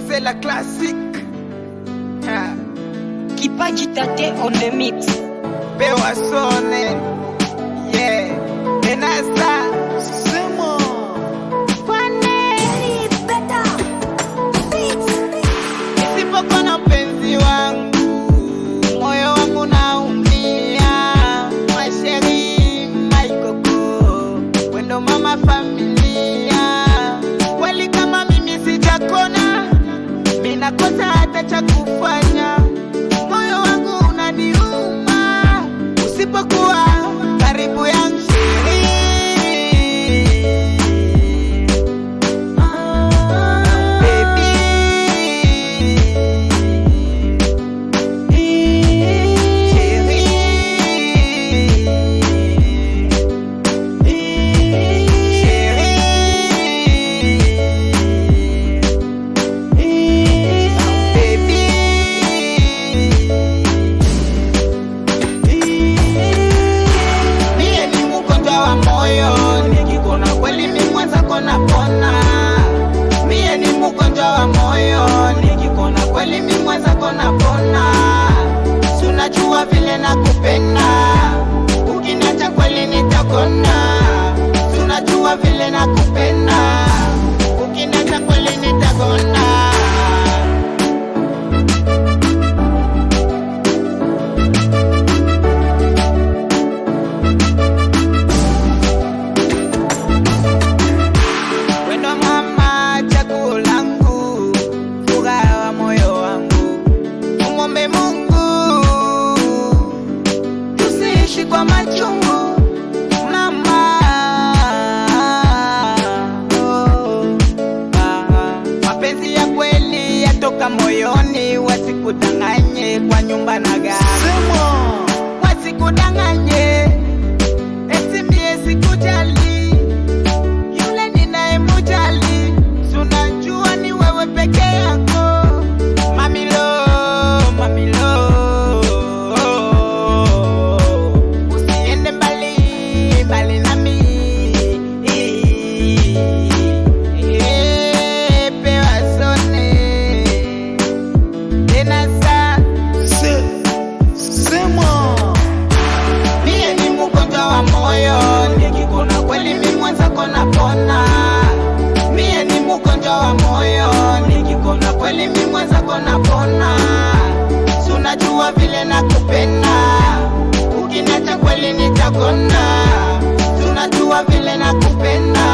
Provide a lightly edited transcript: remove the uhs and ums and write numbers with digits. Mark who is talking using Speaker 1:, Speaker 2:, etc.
Speaker 1: c'est la classique.
Speaker 2: Kipaji Tate on the mix.
Speaker 1: Bewa Sone, yeah. Benasa, Semo. Nisipokuwa na mpenzi wangu, moyo wangu naumia. Masheri, maikoko, wendo mama familia. Kweli kama mimi sijakona, mina kosa hata cha kufanya. Moyo wangu unaniuma, usipokuwa karibu yangu. Mie ni mgonjwa wa moyo, nikikona kweli mimi mwenza kona pona. Sunajua vile nakupenda, ukiniacha kweli nitakona. Sunajua vile nakupenda, ukiniacha kweli nitakona. Kwa machungu mama, mapenzi ya kweli yatoka moyoni, wasikudanganye kwa nyumba na gari. Wasikudanganye eti mie sikujali, yule ninayemujali sunajua ni wewe peke yako. Mamilo, mamilo, bali nami Bewa Sone, Benasa, Semo. Mie ni mgonjwa wa moyo, nikikona kweli mimi mwenza kona pona. Mie ni mgonjwa wa moyo, nikikona kweli mimi mwenza kona pona. Sunajua vile nakupenda, ukiniacha kweli nitakona. Tunajua vile nakupenda,